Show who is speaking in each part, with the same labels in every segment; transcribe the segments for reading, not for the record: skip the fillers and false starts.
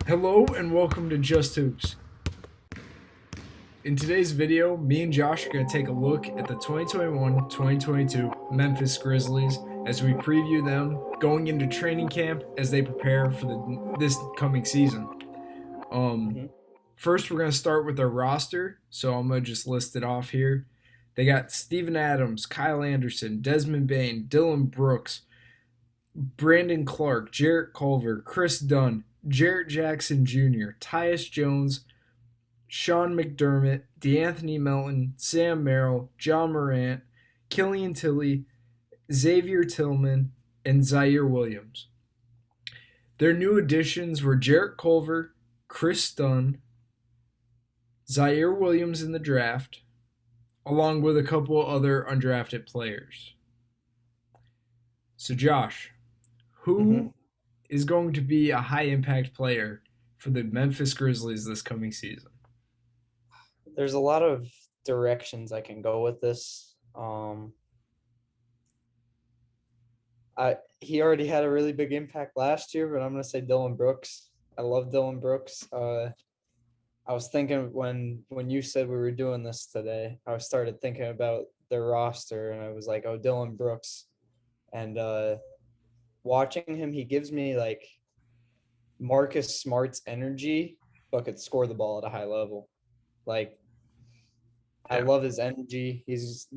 Speaker 1: Hello and welcome to Just Hoops. In today's video, me and Josh are going to take a look at the 2021-2022 Memphis Grizzlies as we preview them going into training camp as they prepare for this coming season. Um,
Speaker 2: hmm
Speaker 1: First, we're going to start with their roster, so I'm going to just list it off here. They got Steven Adams, Kyle Anderson, Desmond Bain, Dylan Brooks, Brandon Clark, Jarrett Culver, Chris Dunn, Jarrett Jackson Jr., Tyus Jones, Sean McDermott, DeAnthony Melton, Sam Merrill, John Morant, Killian Tilly, Xavier Tillman, and Zaire Williams. Their new additions were Jarrett Culver, Chris Dunn, Zaire Williams in the draft, along with a couple other undrafted players. So, Josh,
Speaker 2: hmm
Speaker 1: who is going to be a high impact player for the Memphis Grizzlies this coming season?
Speaker 2: There's a lot of directions I can go with this. He already had a really big impact last year, but I'm gonna say Dylan Brooks. I love Dylan Brooks. I was thinking when you said we were doing this today, I started thinking about their roster, and I was like, oh, Dylan Brooks. And watching him, he gives me like Marcus Smart's energy, but could score the ball at a high level. Like I
Speaker 1: Yeah.
Speaker 2: love his energy. He's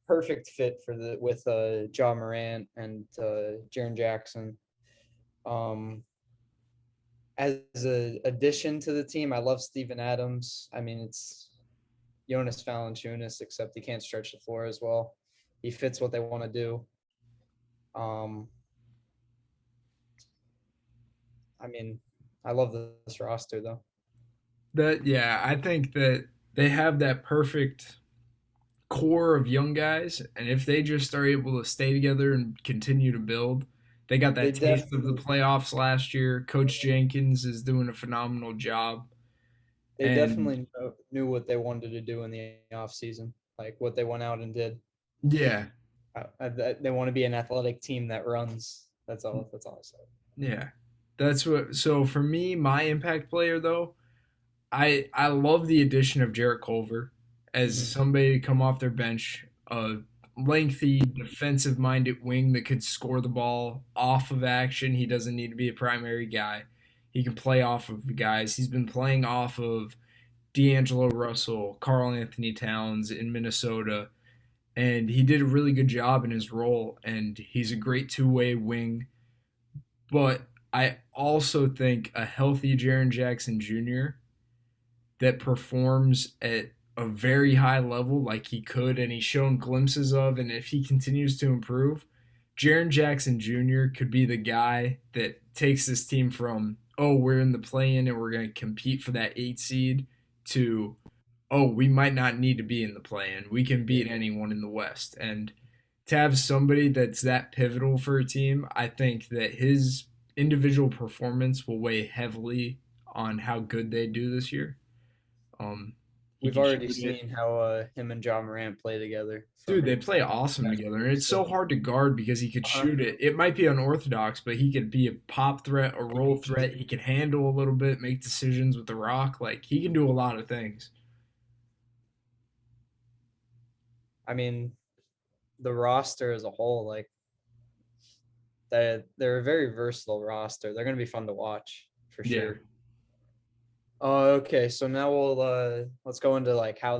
Speaker 2: perfect fit for the with John Morant and Jaren Jackson. Um, as an addition to the team, I love Steven Adams. I mean, it's Jonas Valanciunas, except he can't stretch the floor as well. He fits what they want to do. Um, I mean, I love this roster though.
Speaker 1: I think that they have that perfect core of young guys, and if they just are able to stay together and continue to build, they got
Speaker 2: They
Speaker 1: that taste of the
Speaker 2: definitely
Speaker 1: playoffs last year. Coach Jenkins is doing a phenomenal job,
Speaker 2: they
Speaker 1: and
Speaker 2: definitely knew what they wanted to do in the off season, like what they went out and did.
Speaker 1: yeah,
Speaker 2: They want to be an athletic team that runs. That's all I said.
Speaker 1: yeah, that's what. So for me, my impact player though, I love the addition of Jarrett Culver as
Speaker 2: hmm
Speaker 1: somebody to come off their bench, a lengthy defensive minded wing that could score the ball off of action. He doesn't need to be a primary guy. He can play off of the guys. He's been playing off of D'Angelo Russell, Carl Anthony Towns in Minnesota, and he did a really good job in his role. And he's a great two-way wing. But I also think a healthy Jaren Jackson Jr. that performs at a very high level like he could and he's shown glimpses of, and if he continues to improve, Jaren Jackson Jr. could be the guy that takes this team from, oh, we're in the play-in and we're going to compete for that 8 seed, to, oh, we might not need to be in the play-in, we can beat anyone in the West. And to have somebody that's that pivotal for a team, I think that his individual performance will weigh heavily on how good they do this year. He
Speaker 2: We've
Speaker 1: can shoot
Speaker 2: already
Speaker 1: it.
Speaker 2: seen how him and John Morant play together
Speaker 1: Dude, they
Speaker 2: from
Speaker 1: play awesome
Speaker 2: past
Speaker 1: together, and
Speaker 2: years.
Speaker 1: it's so hard to guard because he could
Speaker 2: Uh-huh.
Speaker 1: shoot it. It might be unorthodox, but he could be a pop threat, a
Speaker 2: He
Speaker 1: roll
Speaker 2: can shoot.
Speaker 1: threat. He can handle a little bit, make decisions with the rock. Like he can do a lot of things.
Speaker 2: I mean, the roster as a whole, like they're a very versatile roster. They're going to be fun to watch for
Speaker 1: Yeah.
Speaker 2: sure. Okay, so now let's go into like how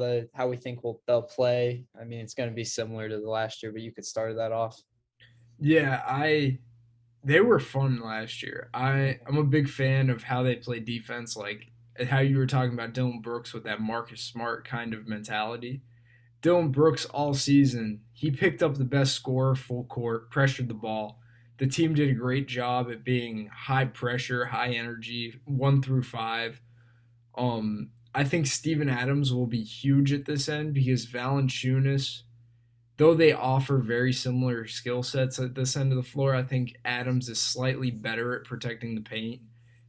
Speaker 2: we think they'll play. I mean, it's going to be similar to the last year, but you could start that off.
Speaker 1: Yeah, I they were fun last year. I'm a big fan of how they play defense, like how you were talking about Dylan Brooks with that Marcus Smart kind of mentality. Dylan Brooks all season, he picked up the best score full court, pressured the ball. The team did a great job at being high pressure, high energy, 1 through 5. I think Steven Adams will be huge at this end because Valanciunas, though they offer very similar skill sets at this end of the floor, I think Adams is slightly better at protecting the paint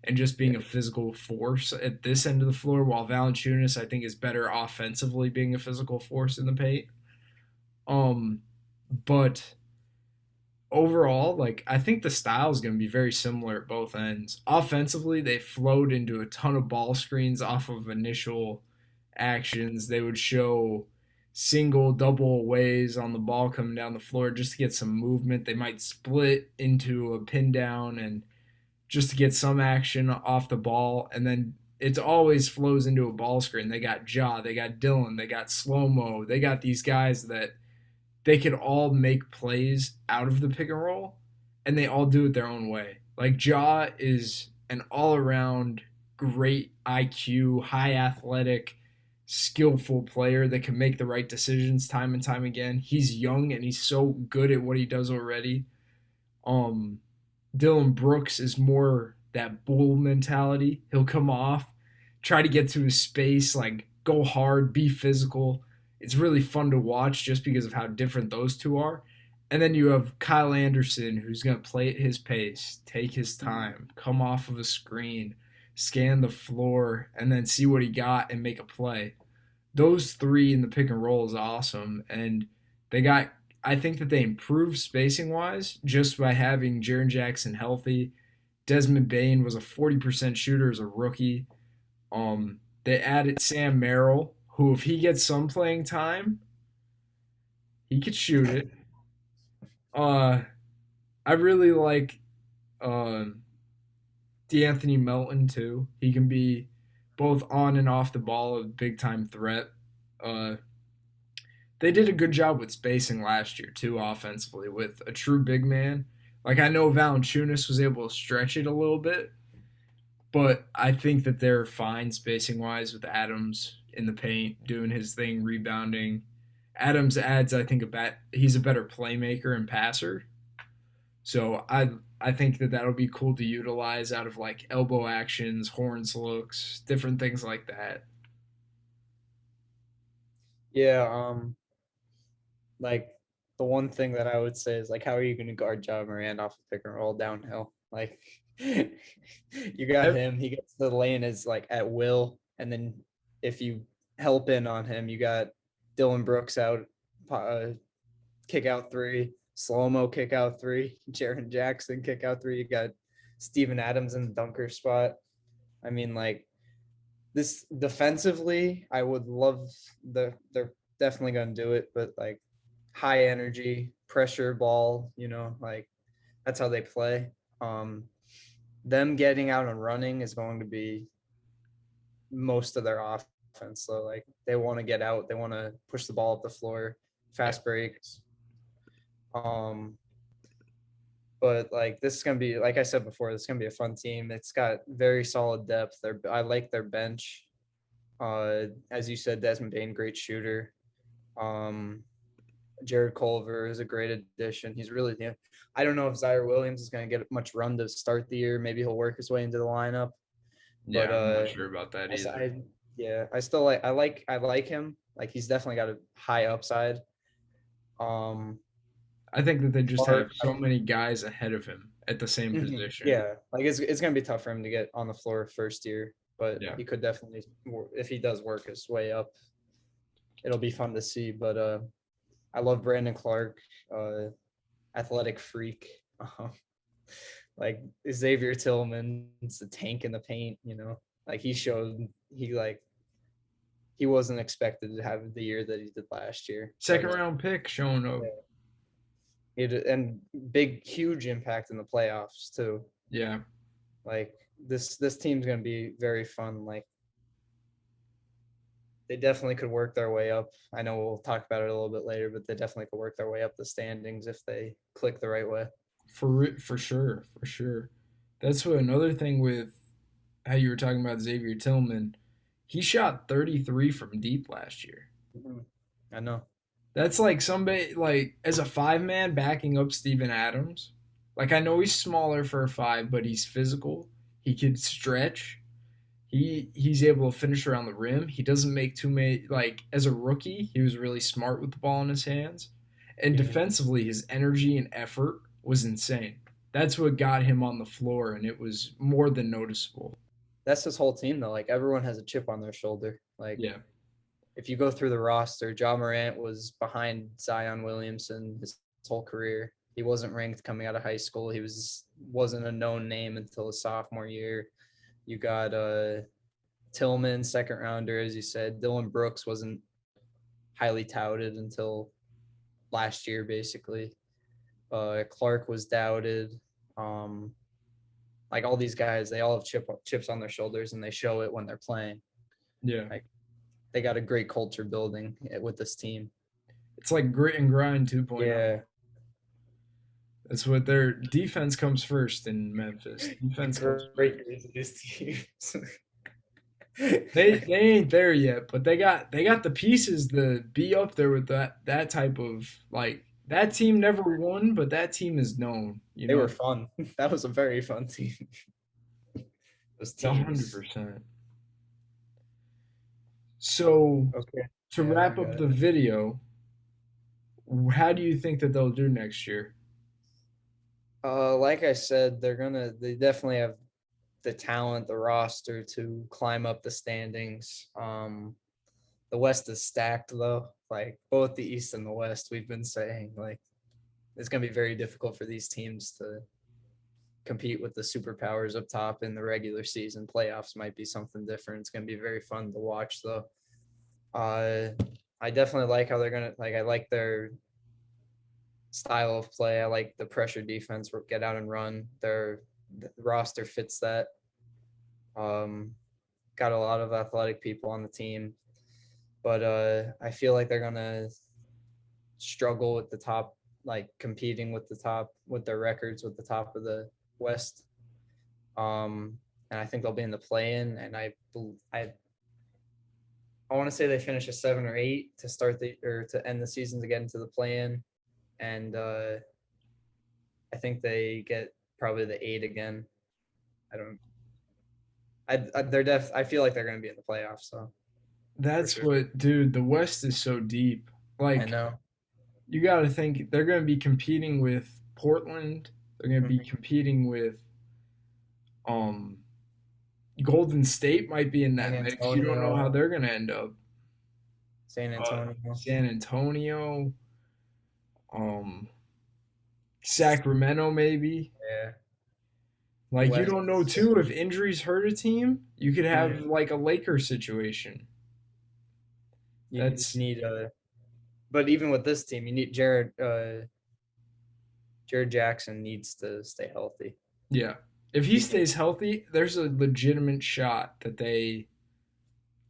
Speaker 1: and just being
Speaker 2: Yeah.
Speaker 1: a physical force at this end of the floor, while Valanciunas, I think, is better offensively being a physical force in the paint. Um, but overall, like I think the style is going to be very similar at both ends. Offensively, they flowed into a ton of ball screens off of initial actions. They would show single, double ways on the ball coming down the floor just to get some movement. They might split into a pin down and just to get some action off the ball, and then it always flows into a ball screen. They got Ja, they got Dylan, they got Slow Mo, they got these guys that they could all make plays out of the pick and roll, and they all do it their own way. Like Ja is an all around great IQ, high athletic, skillful player that can make the right decisions time and time again. He's young and he's so good at what he does already. Um, Dylan Brooks is more that bull mentality. He'll come off, try to get to his space, like go hard, be physical. It's really fun to watch just because of how different those two are. And then you have Kyle Anderson, who's going to play at his pace, take his time, come off of a screen, scan the floor, and then see what he got and make a play. Those three in the pick and roll is awesome. And they got, I think that they improved spacing wise just by having Jaren Jackson healthy. Desmond Bain was a 40% shooter as a rookie. They added Sam Merrill, who, if he gets some playing time, he could shoot it. Uh, I really like uh, D'Anthony Melton too. He can be both on and off the ball a big time threat. Uh, they did a good job with spacing last year too, offensively with a true big man. Like I know Valanciunas was able to stretch it a little bit, but I think that they're fine spacing wise with Adams in the paint doing his thing, rebounding. Adams adds, I think, he's a better playmaker and passer. So I think that that'll be cool to utilize out of like elbow actions, horns looks, different things like that.
Speaker 2: Yeah, like the one thing that I would say is like, how are you going to guard Ja Morant off the pick and roll downhill? Like, you got him. He gets the lane is like at will, and then if you help in on him, you got Dylan Brooks out, kick out three, slow mo kick out three, Jaren Jackson kick out three. You got Steven Adams in the dunker spot. I mean, like this defensively, I would love they're definitely gonna do it, but like high energy, pressure ball, like that's how they play. Um, them getting out and running is going to be most of their offense. So like they want to get out, they want to push the ball up the floor,
Speaker 1: Yeah.
Speaker 2: fast breaks. Um, but like this is gonna be, like I said before, this is gonna be a fun team. It's got very solid depth. I like their bench. As you said, Desmond Bain, great shooter. Um, Jarrett Culver is a great addition. He's really, I don't know if Zaire Williams is going to get much run to start the year. Maybe he'll work his way into the lineup. But
Speaker 1: Yeah, I'm not sure about that either.
Speaker 2: yeah, I still I like him. Like he's definitely got a high upside. Um,
Speaker 1: I think that they just have
Speaker 2: Clark,
Speaker 1: so many guys ahead of him at the same position.
Speaker 2: yeah, like it's gonna be tough for him to get on the floor first year, but
Speaker 1: Yeah.
Speaker 2: he could definitely, if he does work his way up, it'll be fun to see. But I love Brandon Clark, uh, athletic freak. Like Xavier Tillman, it's a tank in the paint. Like he showed he wasn't expected to have the year that he did last year,
Speaker 1: Second
Speaker 2: but
Speaker 1: round pick showing up.
Speaker 2: and big huge impact in the playoffs too.
Speaker 1: Yeah.
Speaker 2: Like this team's gonna be very fun. Like they definitely could work their way up. I know we'll talk about it a little bit later, but they definitely could work their way up the standings if they click the right way.
Speaker 1: For sure, for sure. That's what another thing with how you were talking about Xavier Tillman. He shot 33 from deep last year.
Speaker 2: Mhm. I know.
Speaker 1: That's like somebody like as a five man backing up Steven Adams. Like I know he's smaller for a five, but he's physical. He can stretch. He's able to finish around the rim. He doesn't make too many like as a rookie, he was really smart with the ball in his hands. And
Speaker 2: Yeah.
Speaker 1: defensively, his energy and effort was insane. That's what got him on the floor, and it was more than noticeable.
Speaker 2: That's his whole team though. Like everyone has a chip on their shoulder. Like
Speaker 1: Yeah.
Speaker 2: if you go through the roster, Ja Morant was behind Zion Williamson his whole career. He wasn't ranked coming out of high school. He wasn't a known name until his sophomore year. You got Tillman, second rounder, as you said. Dylan Brooks wasn't highly touted until last year, basically. Clark was doubted. Like all these guys, they all have chips on their shoulders, and they show it when they're playing.
Speaker 1: Yeah.
Speaker 2: Like they got a great culture building with this team.
Speaker 1: It's like grit and grind 2.0.
Speaker 2: Yeah,
Speaker 1: That's what their defense comes first in Memphis. Defense comes
Speaker 2: great
Speaker 1: first.
Speaker 2: news of these teams.
Speaker 1: They ain't there yet, but they got the pieces to be up there with that type of like that team never won, but that team is known.
Speaker 2: They were fun. That was a very fun team. Those teams.
Speaker 1: 100%. So
Speaker 2: Okay.
Speaker 1: to wrap up the video, how do you think that they'll do next year?
Speaker 2: Like I said, they definitely have the talent, the roster to climb up the standings. The West is stacked though. Like both the East and the West, we've been saying like it's gonna be very difficult for these teams to compete with the superpowers up top in the regular season. Playoffs might be something different. It's gonna be very fun to watch though. I definitely like how they're gonna I like their style of play. I like the pressure defense, get out and run. The roster fits that. Got a lot of athletic people on the team, but I feel like they're gonna struggle with the top, like competing with the top with their records with the top of the West. And I think they'll be in the play-in, and I want to say they finish a 7 or 8 to start to end the season to get into the play-in, and I think they get probably the 8 again. I feel like they're going to be in the playoffs. So
Speaker 1: that's what, dude. The West is so deep. Like,
Speaker 2: I know.
Speaker 1: You got to think they're going to be competing with Portland. They're going to be competing with Golden State might be in that mix. You don't know how they're going to end up.
Speaker 2: San Antonio.
Speaker 1: San Antonio. Sacramento maybe.
Speaker 2: Yeah.
Speaker 1: Like West. You don't know too if injuries hurt a team. You could have like a Lakers situation.
Speaker 2: You need but even with this team, you need Jared Jackson needs to stay healthy.
Speaker 1: Yeah. If he stays healthy, there's a legitimate shot that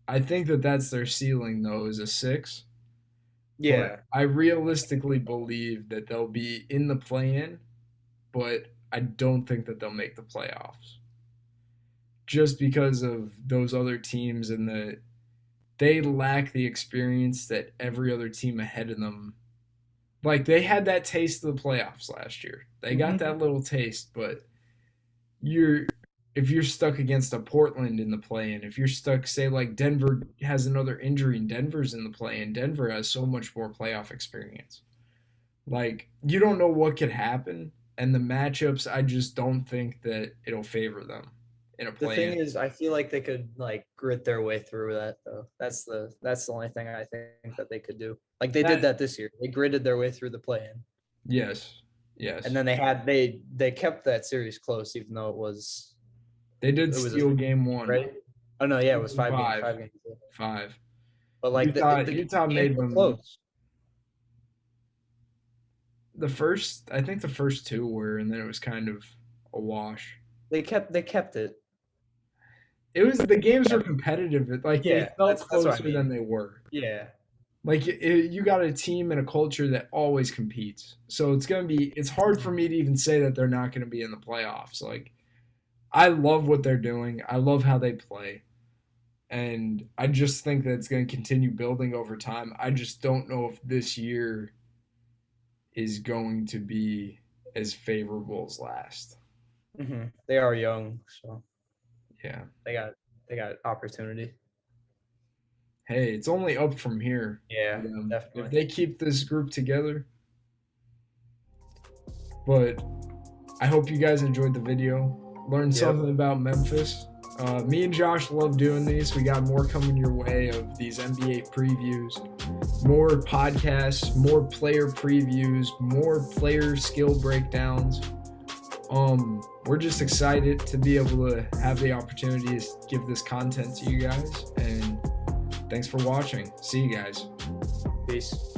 Speaker 1: I think that's their ceiling though, is a 6.
Speaker 2: Yeah.
Speaker 1: But I realistically believe that they'll be in the play-in, but I don't think that they'll make the playoffs. Just because of those other teams and they lack the experience that every other team ahead of them. Like they had that taste of the playoffs last year. They got that little taste, but if you're stuck against a Portland in the play-in, if you're stuck, say like Denver has another injury and Denver's in the play-in, Denver has so much more playoff experience. Like you don't know what could happen, and the matchups, I just don't think that it'll favor them in a play-in.
Speaker 2: The thing is, I feel like they could like grit their way through that though. That's the only thing I think that they could do. Like they did that this year. They gritted their way through the play-in.
Speaker 1: Yes.
Speaker 2: And then they kept that series close, even though it was.
Speaker 1: They did steal game 1,
Speaker 2: right? Oh no, yeah, it was 5 games.
Speaker 1: 5.
Speaker 2: But like
Speaker 1: Utah made them
Speaker 2: close.
Speaker 1: I think the first 2 were, and then it was kind of a wash.
Speaker 2: They kept it.
Speaker 1: It was the games were competitive. Like they felt closer than they were.
Speaker 2: Yeah.
Speaker 1: Like you got a team and a culture that always competes. So it's hard for me to even say that they're not going to be in the playoffs. Like I love what they're doing. I love how they play. And I just think that it's going to continue building over time. I just don't know if this year is going to be as favorable as last.
Speaker 2: Mm-hmm. They are young, so
Speaker 1: yeah,
Speaker 2: they got opportunity.
Speaker 1: Hey, it's only up from here.
Speaker 2: Yeah, definitely.
Speaker 1: If they keep this group together. But I hope you guys enjoyed the video. Learned something about Memphis. Me and Josh love doing these. We got more coming your way of these NBA previews, more podcasts, more player previews, more player skill breakdowns. We're just excited to be able to have the opportunity to give this content to you guys. And thanks for watching. See you guys.
Speaker 2: Peace.